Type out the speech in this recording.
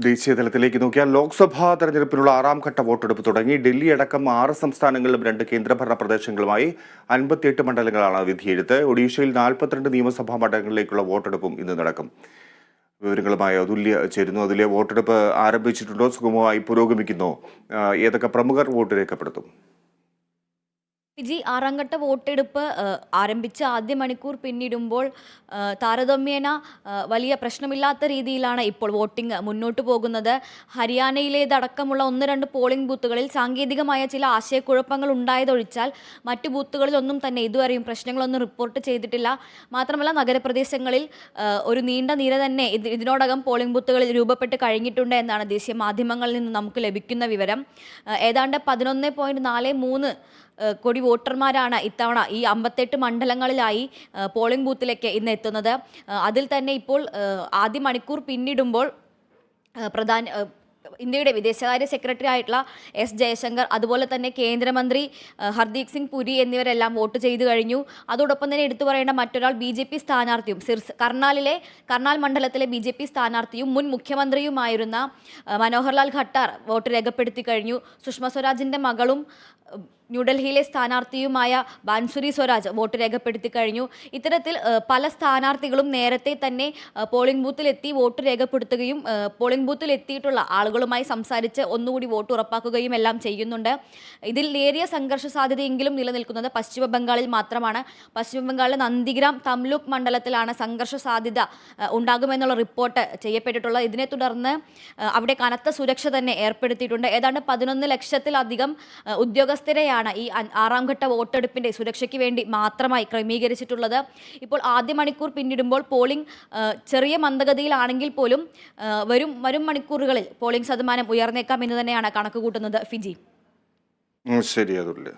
ദേശീയ തലത്തിലേക്ക് നോക്കിയാൽ ലോക്സഭാ തെരഞ്ഞെടുപ്പിനുള്ള 6ാം ഘട്ട വോട്ടെടുപ്പ് തുടങ്ങി. ഡൽഹി അടക്കം 6 സംസ്ഥാനങ്ങളിലും 2 കേന്ദ്രഭരണ പ്രദേശങ്ങളുമായി 58 മണ്ഡലങ്ങളാണ് വിധിയെഴുത്ത്. ഒഡീഷയിൽ 42 നിയമസഭാ മണ്ഡലങ്ങളിലേക്കുള്ള വോട്ടെടുപ്പും ഇന്ന് നടക്കും. വിവരങ്ങളുമായി അതുല്യ ചേരുന്നു. അതിലെ വോട്ടെടുപ്പ് ആരംഭിച്ചിട്ടുണ്ടോ? സുഗമമായി പുരോഗമിക്കുന്നോ? ഏതൊക്കെ പ്രമുഖർ വോട്ട് രേഖപ്പെടുത്തും? വിജി, 6ാം ഘട്ട വോട്ടെടുപ്പ് ആരംഭിച്ച് ആദ്യ മണിക്കൂർ പിന്നിടുമ്പോൾ താരതമ്യേന വലിയ പ്രശ്നമില്ലാത്ത രീതിയിലാണ് ഇപ്പോൾ വോട്ടിംഗ് മുന്നോട്ട് പോകുന്നത്. ഹരിയാനയിലേതടക്കമുള്ള 1-2 പോളിംഗ് ബൂത്തുകളിൽ സാങ്കേതികമായ ചില ആശയക്കുഴപ്പങ്ങൾ ഉണ്ടായതൊഴിച്ചാൽ മറ്റു ബൂത്തുകളിലൊന്നും തന്നെ ഇതുവരെയും പ്രശ്നങ്ങളൊന്നും റിപ്പോർട്ട് ചെയ്തിട്ടില്ല. മാത്രമല്ല, നഗരപ്രദേശങ്ങളിൽ ഒരു നീണ്ട നിര തന്നെ ഇതിനോടകം പോളിംഗ് ബൂത്തുകളിൽ രൂപപ്പെട്ട് കഴിഞ്ഞിട്ടുണ്ട് എന്നാണ് ദേശീയ മാധ്യമങ്ങളിൽ നിന്ന് നമുക്ക് ലഭിക്കുന്ന വിവരം. ഏതാണ്ട് 11.43 കോടി വോട്ടർമാരാണ് ഇത്തവണ ഈ 58 മണ്ഡലങ്ങളിലായി പോളിംഗ് ബൂത്തിലേക്ക് ഇന്ന് എത്തുന്നത്. അതിൽ തന്നെ ഇപ്പോൾ ആദ്യ മണിക്കൂർ പിന്നിടുമ്പോൾ ഇന്ത്യയുടെ വിദേശകാര്യ സെക്രട്ടറി ആയിട്ടുള്ള എസ് ജയശങ്കർ, അതുപോലെ തന്നെ കേന്ദ്രമന്ത്രി ഹർദീപ് സിംഗ് പുരി എന്നിവരെല്ലാം വോട്ട് ചെയ്തു കഴിഞ്ഞു. അതോടൊപ്പം തന്നെ എടുത്തു പറയേണ്ട മറ്റൊരാൾ BJP സ്ഥാനാർത്ഥിയും കർണാൽ മണ്ഡലത്തിലെ BJP സ്ഥാനാർത്ഥിയും മുൻ മുഖ്യമന്ത്രിയുമായിരുന്ന മനോഹർലാൽ ഖട്ടാർ വോട്ട് രേഖപ്പെടുത്തി കഴിഞ്ഞു. സുഷമ സ്വരാജിൻ്റെ മകളും ന്യൂഡൽഹിയിലെ സ്ഥാനാർത്ഥിയുമായ ബാൻസുരി സ്വരാജ് വോട്ട് രേഖപ്പെടുത്തി കഴിഞ്ഞു. ഇത്തരത്തിൽ പല സ്ഥാനാർത്ഥികളും നേരത്തെ തന്നെ പോളിംഗ് ബൂത്തിലെത്തി വോട്ട് രേഖപ്പെടുത്തുകയും പോളിംഗ് ബൂത്തിൽ എത്തിയിട്ടുള്ള ആളുകളുമായി സംസാരിച്ച് ഒന്നുകൂടി വോട്ട് ഉറപ്പാക്കുകയും എല്ലാം ചെയ്യുന്നുണ്ട്. ഇതിൽ നേരിയ സംഘർഷ സാധ്യതയെങ്കിലും നിലനിൽക്കുന്നത് പശ്ചിമ ബംഗാളിൽ മാത്രമാണ്. പശ്ചിമ ബംഗാളിലെ നന്ദിഗ്രാം തംലുക് മണ്ഡലത്തിലാണ് സംഘർഷ സാധ്യത ഉണ്ടാകുമെന്നുള്ള റിപ്പോർട്ട് ചെയ്യപ്പെട്ടിട്ടുള്ളത്. ഇതിനെ തുടർന്ന് അവിടെ കനത്ത സുരക്ഷ തന്നെ ഏർപ്പെടുത്തിയിട്ടുണ്ട്. ഏതാണ്ട് 11 ലക്ഷത്തിലധികം ഉദ്യോഗസ്ഥരെയാണ് ഈ 6ാം ഘട്ട വോട്ടെടുപ്പിൻ്റെ സുരക്ഷയ്ക്ക് വേണ്ടി മാത്രമായി ക്രമീകരിച്ചിട്ടുള്ളത്. ഇപ്പോൾ ആദ്യ മണിക്കൂർ പിന്നിടുമ്പോൾ പോളിംഗ് ചെറിയ മന്ദഗതിയിലാണെങ്കിൽ പോലും വരും മണിക്കൂറുകളിൽ പോളിംഗ് ശതമാനം ഉയർന്നേക്കാം എന്ന് തന്നെയാണ് കണക്ക് കൂട്ടുന്നത്. ഫിജി. ശരി, അതുല്യ.